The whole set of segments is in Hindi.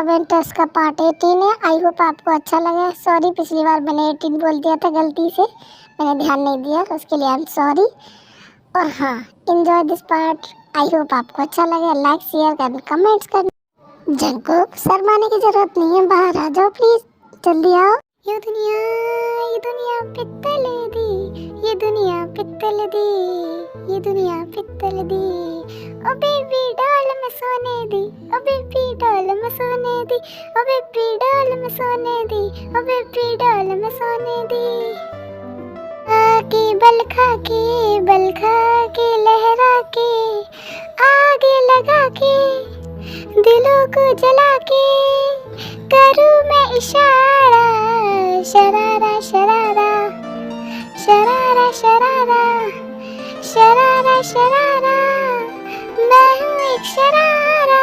एवेंटर्स का पार्ट 18 है। आई होप आपको अच्छा लगा। सॉरी, पिछली बार मैंने 18 बोल दिया था गलती से, मैंने ध्यान नहीं दिया, उसके लिए आई एम सॉरी। और हाँ, enjoy this part. I hope आपको अच्छा लगे। लाइक, शेयर करना, कमेंट्स करना। जंकुक, शर्माने की जरूरत नहीं है, बाहर आ जाओ प्लीज, जल्दी आओ। ये दुनिया पित्तल दी, ये दुनिया पित्तल दी, ये दुनिया पित्तल दी। ओ बेबी डॉल में सोने दी, ओ बेबी डॉल में सोने दी, ओ बेबी डॉल में सोने दी, ओ बेबी डॉल में सोने दी। बल खा के लहरा के, आगे लगा के, दिलों को जला के, करूँ मैं इशारा, शरारा शरारा, शरारा शरारा, शरारा शरारा, मैं हूँ एक शरारा।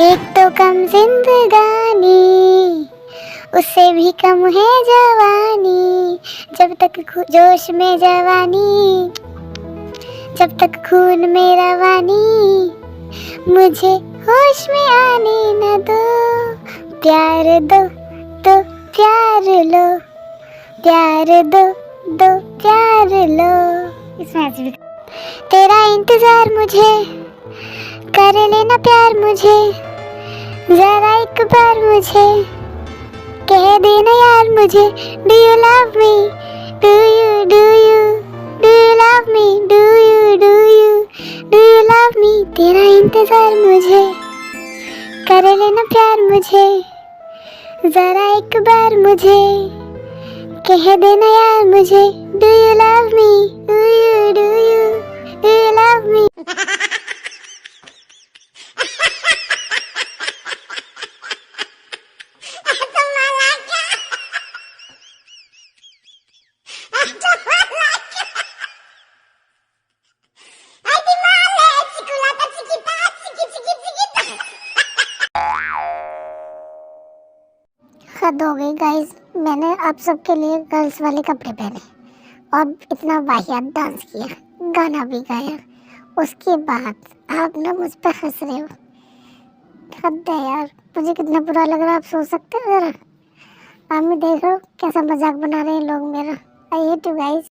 एक तो कम जिंदगानी, उससे भी कम है जवानी। जब तक जोश में जवानी, जब तक खून में रवानी, मुझे होश में आने न दो। प्यार दो तो प्यार लो, प्यार दो दो प्यार लो। इसमें तेरा इंतजार मुझे, कर लेना प्यार मुझे, जरा एक बार मुझे कह देना यार मुझे। Do you love me, do you do you, do you love me, do you do you, do you love me. तेरा इंतजार मुझे, कर लेना प्यार मुझे, जरा एक बार मुझे कह देना यार मुझे। Do you love me, do you do you, do you love me. हद हो गई गाइस, मैंने आप सबके लिए गर्ल्स वाले कपड़े पहने और इतना वाहियात डांस किया, गाना भी गाया, उसके बाद आप ना मुझ पर हंस रहे हो। हद है यार, मुझे कितना बुरा लग रहा है, आप सोच सकते हो जरा। आप भी देख रहे हो कैसा मजाक बना रहे हैं लोग मेरा। I hate you guys.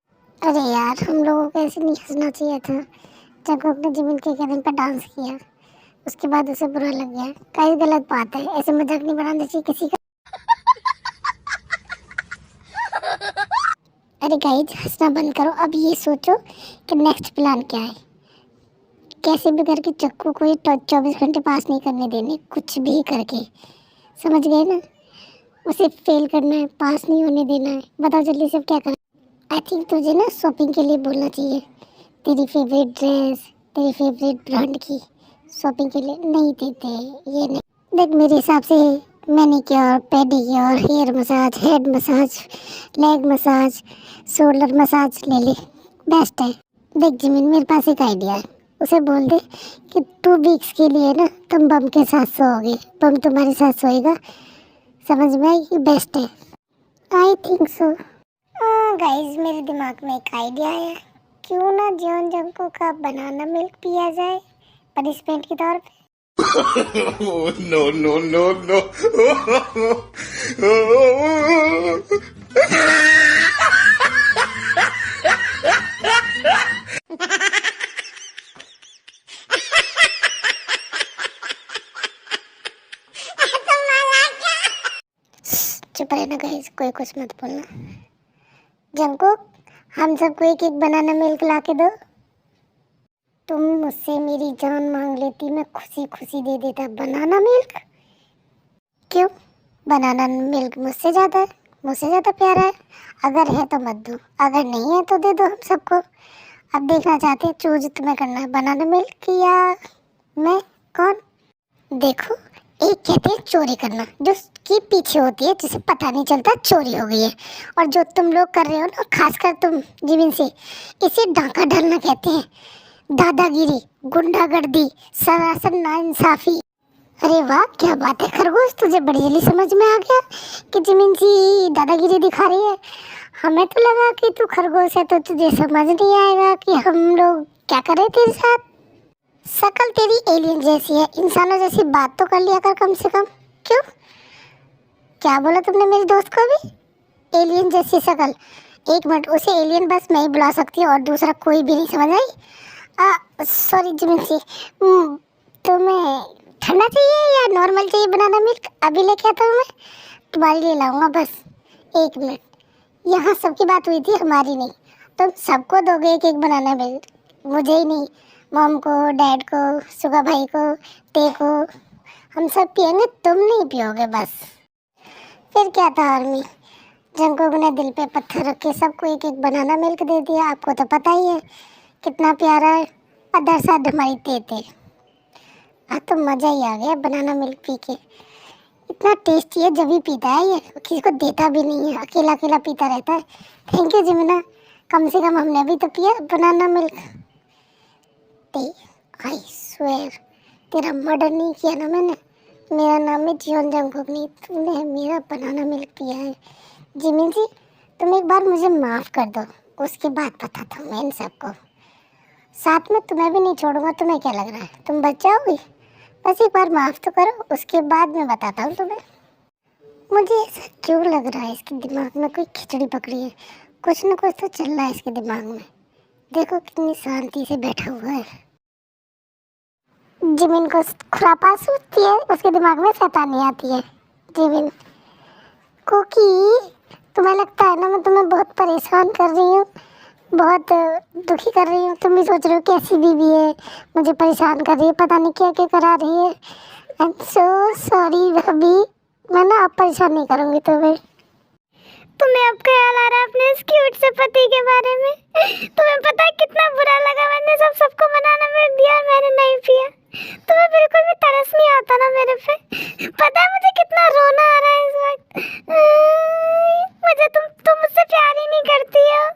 अरे यार, हम लोगों को ऐसे नहीं हंसना चाहिए था। जंकुक ने जिमिन के कदम पर डांस किया, उसके बाद उसे बुरा लग गया। गाइस गलत बात है, ऐसे मजाक नहीं बनाना चाहिए किसी का। अरे गाइस, हंसना बंद करो। अब ये सोचो कि नेक्स्ट प्लान क्या है। कैसे भी करके चक्कू को ये 24 घंटे पास नहीं करने देने, कुछ भी करके, समझ गए ना। उसे फेल करना है, पास नहीं होने देना है। बताओ जल्दी से क्या करना। आई थिंक तुझे ना शॉपिंग के लिए बोलना चाहिए। तेरी फेवरेट ड्रेस, तेरी फेवरेट ब्रांड की शॉपिंग के लिए नहीं देते ये नहीं। देख, मेरे हिसाब से manicure, pedicure, hair massage, head massage, leg massage, shoulder massage ले ले, बेस्ट है। देख जिमिन, मेरे पास एक आइडिया है। उसे बोल दे कि 2 वीक्स के लिए ना तुम बम के साथ सोओगे, बम तुम्हारे साथ सोएगा। समझ में आई? बेस्ट है। I think so. गाइस, मेरे दिमाग में एक आइडिया है। क्यों ना जॉन जंकुक का बनाना मिल्क पिया जाए पनिशमेंट के तौर पे। No, no, no, no. चुप रहना गाइस, कोई कुछ मत बोलना। जंकुक, हम सबको एक एक बनाना मिल्क ला के दो। तुम मुझसे मेरी जान मांग लेती, मैं खुशी खुशी दे देता बनाना मिल्क। क्यों? बनाना मिल्क मुझसे ज़्यादा प्यारा है। अगर है तो मत दो, अगर नहीं है तो दे दो हम सबको। अब देखना चाहते हैं चूज तुम्हें करना है, बनाना मिल्क या मैं? कौन? देखो, एक कहते हैं चोरी करना, जो की पीछे होती है, जिसे पता नहीं चलता चोरी हो गई है। और जो तुम लोग कर रहे हो ना, खासकर तुम जिमिन से, इसे डाका डालना कहते हैं। दादागिरी, गुंडागर्दी, सरासर नाइंसाफी। अरे वाह, क्या बात है खरगोश, तुझे बड़ी जल्दी समझ में आ गया कि जिमिन जी दादागिरी दिखा रही है। हमें तो लगा कि तू खरगोश है तो तुझे समझ नहीं आएगा कि हम लोग क्या कर रहे तेरे साथ। शक्ल तेरी एलियन जैसी है, इंसानों जैसी बात तो कर लिया कर कम से कम। क्यों? क्या बोला तुमने मेरी दोस्त को भी? एलियन जैसी शक्ल। एक मिनट, उसे एलियन बस मैं ही बुला सकती हूँ और दूसरा कोई भी नहीं, समझ आई? सॉरी जिमिन जी, तुम्हें ठंडा चाहिए या नॉर्मल चाहिए बनाना मिल्क? अभी लेके आता हूँ, मैं तुम्हारे लिए लाऊंगा, बस 1 मिनट। यहाँ सबकी बात हुई थी, हमारी नहीं। तुम सबको दोगे एक एक बनाना मिल्क, मुझे ही नहीं, मॉम को, डैड को, सुगा भाई को, ते को, हम सब पियेंगे, तुम नहीं पियोगे बस। फिर क्या था आर्मी, जंगकोक ने दिल पे पत्थर रख के सबको एक एक बनाना मिल्क दे दिया। आपको तो पता ही है कितना प्यारा है। अदर साथ हमारी तेते। आज तो मज़ा ही आ गया बनाना मिल्क पी के। इतना टेस्टी है, जब भी पीता है ये, किसी को देता भी नहीं है, अकेला अकेला पीता रहता है। थैंक यू जिमिना, कम से कम हमने भी तो पिया बनाना मिल्क। ते आई स्वेयर, तेरा मर्डर नहीं किया ना मैंने। मेरा नाम है जियोन जंगकोक, नहीं तुमने मेरा बनाना मिल्क पिया है। जिमिन जी, तुम एक बार मुझे माफ़ कर दो, उसके बाद बताता हूँ मैं इन सबको। साथ में तुम्हें भी नहीं छोड़ूंगा। तुम्हें क्या लग रहा है तुम बच जाओगी? बस एक बार माफ़ तो करो, उसके बाद मैं बताता हूँ तुम्हें। मुझे ऐसा क्यों लग रहा है इसके दिमाग में कोई खिचड़ी पकड़ी है। कुछ न कुछ तो चल रहा है इसके दिमाग में। देखो कितनी शांति से बैठा हुआ है। जिमिन को खुरापात सूझती है, उसके दिमाग में शैतानी आती है। जिमिन कुकी, तुम्हें लगता है ना मैं तुम्हें बहुत परेशान कर रही हूँ, बहुत दुखी कर रही हूँ। तुम भी सोच रहे हो कैसी बीवी है, मुझे परेशान कर रही है, पता नहीं क्या क्या करा रही है। आई एम सो सॉरी भाभी, मैं ना अब परेशान नहीं करूँगी तुम्हें। तुम्हें अब ख्याल आ रहा है अपने इस क्यूट से पति के बारे में? तुम्हें पता है कितना बुरा लगा, मैंने सबको बनाना मिल्क दिया और मैंने नहीं पिया। तुम्हें बिल्कुल भी तरस नहीं आता ना मेरे पे? पता है मुझे कितना रोना आ रहा है इस वक्त। मुझे तुम मुझसे प्यार ही नहीं करती हो।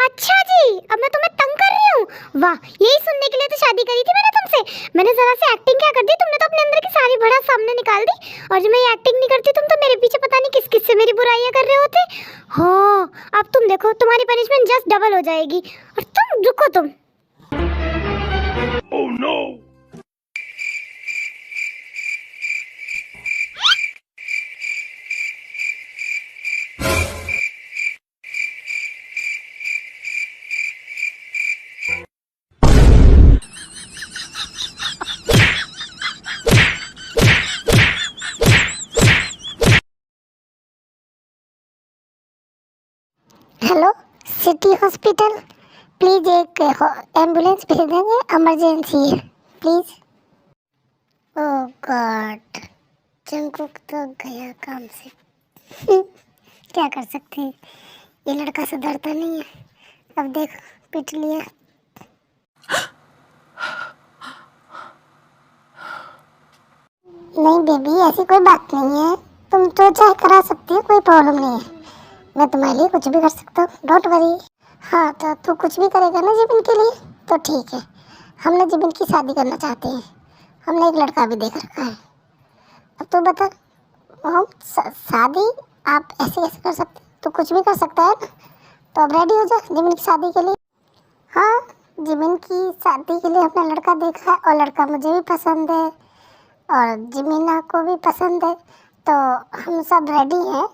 अच्छा जी, अब मैं तुम्हें तंग कर रही हूँ? वाह, यही सुनने के लिए तो शादी करी थी मैंने तुमसे। मैंने जरा सी एक्टिंग क्या कर दी, तुमने तो अपने अंदर की सारी भड़ास सामने निकाल दी। और जब मैं ये एक्टिंग नहीं करती, तुम तो मेरे पीछे पता नहीं किस किस से मेरी बुराइयां कर रहे होते हो। अब तुम देखो, तुम्हारी पनिशमेंट जस्ट डबल हो जाएगी। और तुम रुको तुम। Oh no! Hello city hospital, please एक एम्बुलेंस भेज देंगे, इमरजेंसी है प्लीज़। ओह गॉड, जंगकुक तो गया काम से। क्या कर सकते हैं, ये लड़का सुधरता नहीं है। अब देखो पिट लिया। नहीं बेबी, ऐसी कोई बात नहीं है, तुम तो चाहे करा सकती हो, कोई प्रॉब्लम नहीं है। मैं तुम्हारे लिए कुछ भी कर सकता हूँ, डोंट वरी। हाँ तो तू कुछ भी करेगा ना जिबिन के लिए तो ठीक है। हमने जिबिन की शादी करना चाहते हैं, हमने एक लड़का भी देख रखा है। अब तू बता, हम शादी आप ऐसे कैसे कर सकते? तू कुछ भी कर सकता है ना, तो अब रेडी हो जा जिबिन की शादी के लिए। हाँ, जिबिन की शादी के लिए हमने लड़का देखा है और लड़का मुझे भी पसंद है और जिमिना को भी पसंद है, तो हम सब रेडी हैं।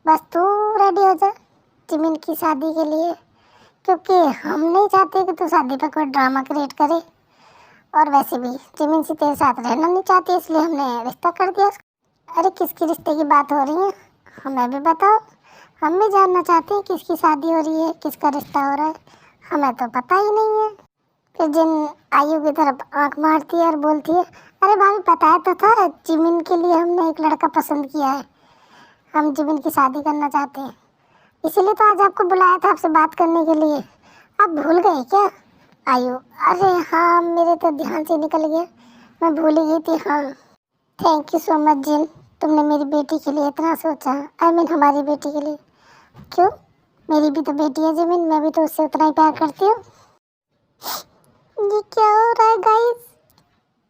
बस तू रेडी हो जा जिमिन की शादी के लिए, क्योंकि हम नहीं चाहते कि तू शादी पे कोई ड्रामा क्रिएट करे। और वैसे भी जिमिन से तेरे साथ रहना नहीं चाहती, इसलिए हमने रिश्ता कर दिया। अरे किसकी रिश्ते की बात हो रही है, हमें भी बताओ, हम भी जानना चाहते हैं किसकी शादी हो रही है, किसका रिश्ता हो रहा है, हमें तो पता ही नहीं है। फिर जिन आयु की तरफ आँख मारती है और बोलती है, अरे भाभी बताया तो था, जिमिन के लिए हमने एक लड़का पसंद किया है, हम जिमिन की शादी करना चाहते हैं, इसीलिए तो आज आपको बुलाया था आपसे बात करने के लिए। आप भूल गए क्या आयु? अरे हाँ, मेरे तो ध्यान से निकल गया, मैं भूल ही गई थी। हाँ थैंक यू सो मच जिन, तुमने मेरी बेटी के लिए इतना सोचा। आई मीन हमारी बेटी के लिए। क्यों, मेरी भी तो बेटी है जिमिन, मैं भी तो उससे उतना ही प्यार करती हूँ। ये क्या हो रहा है गाइस,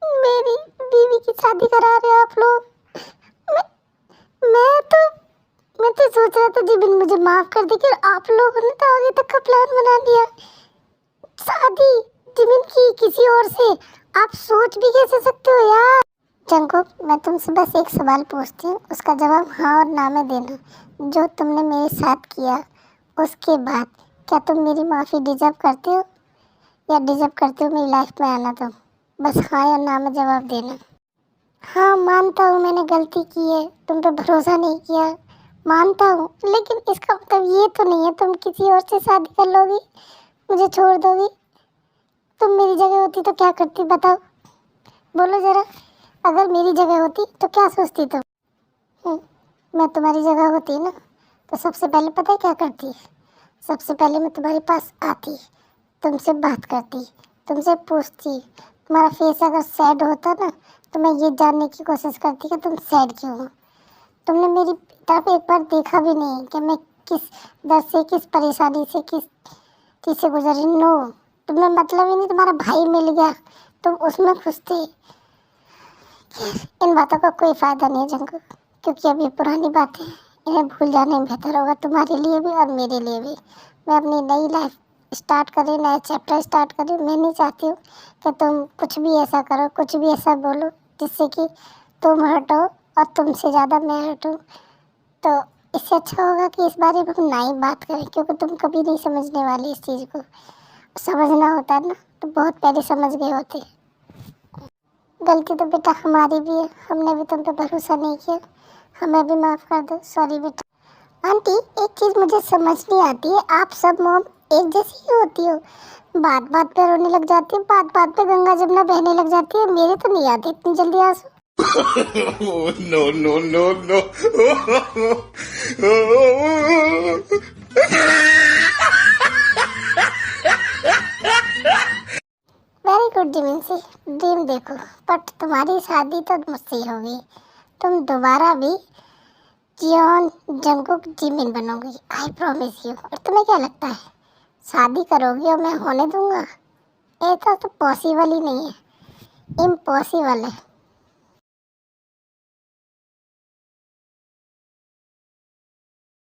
मेरी बीवी की शादी करा रहे हो आप लोग। मैं तो सोच रहा था जिबिन मुझे माफ कर देगी, और आप लोगों ने तो आगे तक का प्लान बना दिया, शादी जिबिन की किसी और से। आप सोच भी कैसे सकते हो यार। जंकुक, मैं तुमसे बस एक सवाल पूछती हूँ, उसका जवाब हाँ और ना में देना। जो तुमने मेरे साथ किया उसके बाद क्या तुम मेरी माफ़ी डिजर्व करते हो या डिजर्व करते हो मेरी लाइफ में आना? तुम बस हाँ या ना में जवाब देना। हाँ, मानता हूँ मैंने गलती की है, तुम पे भरोसा नहीं किया, मानता हूँ, लेकिन इसका मतलब ये तो नहीं है तुम किसी और से शादी कर लोगी, मुझे छोड़ दोगी। तुम मेरी जगह होती तो क्या करती, बताओ, बोलो ज़रा। अगर मेरी जगह होती तो क्या सोचती तुम? मैं तुम्हारी जगह होती ना तो सबसे पहले पता है क्या करती? सबसे पहले मैं तुम्हारे पास आती, तुमसे बात करती, तुमसे पूछती। तुम्हारा फेस अगर सैड होता ना तो मैं ये जानने की कोशिश करती कि तुम सैड क्यों हो। तुमने मेरी तरफ एक बार देखा भी नहीं कि मैं किस दर्द से, किस परेशानी से, किस चीज़ से गुजरी। नो, तुम्हें मतलब ही नहीं, तुम्हारा भाई मिल गया, तुम उसमें खुश थे। इन बातों का कोई फ़ायदा नहीं है जंकुक, क्योंकि अब ये पुरानी बातें हैं, इन्हें भूल जाने बेहतर होगा तुम्हारे लिए भी और मेरे लिए भी। मैं अपनी नई लाइफ स्टार्ट करें, नया चैप्टर स्टार्ट करें। मैं नहीं चाहती हूँ कि तुम कुछ भी ऐसा करो, कुछ भी ऐसा बोलो जिससे कि तुम हटो और तुमसे ज़्यादा मैं हटूँ। तो इससे अच्छा होगा कि इस बारे में हम ना ही बात करें, क्योंकि तुम कभी नहीं समझने वाली इस चीज़ को। समझना होता ना तो बहुत पहले समझ गए होते। गलती तो बेटा हमारी भी है, हमने भी तुम पे भरोसा नहीं किया, हमें भी माफ़ कर दो। सॉरी बेटा। आंटी, एक चीज़ मुझे समझ नहीं आती है, आप सब मॉम एक जैसी ही होती हो? बात बात पे रोने लग जाती है, बात बात पे गंगा जमुना बहने लग जाती है। मेरे तो नहीं आते इतनी जल्दी आंसू। Oh, no, no, no, no. Very good जिमिनसी, ड्रीम देखो, बट तुम्हारी शादी तो मुझसे ही होगी। तुम दोबारा भी जियोन जंकुक जिमिन बनोगी, आई प्रॉमिस यू। और तुम्हें क्या लगता है शादी करोगी और मैं होने दूंगा? ये तो पॉसिबल ही नहीं है, इम्पॉसिबल है।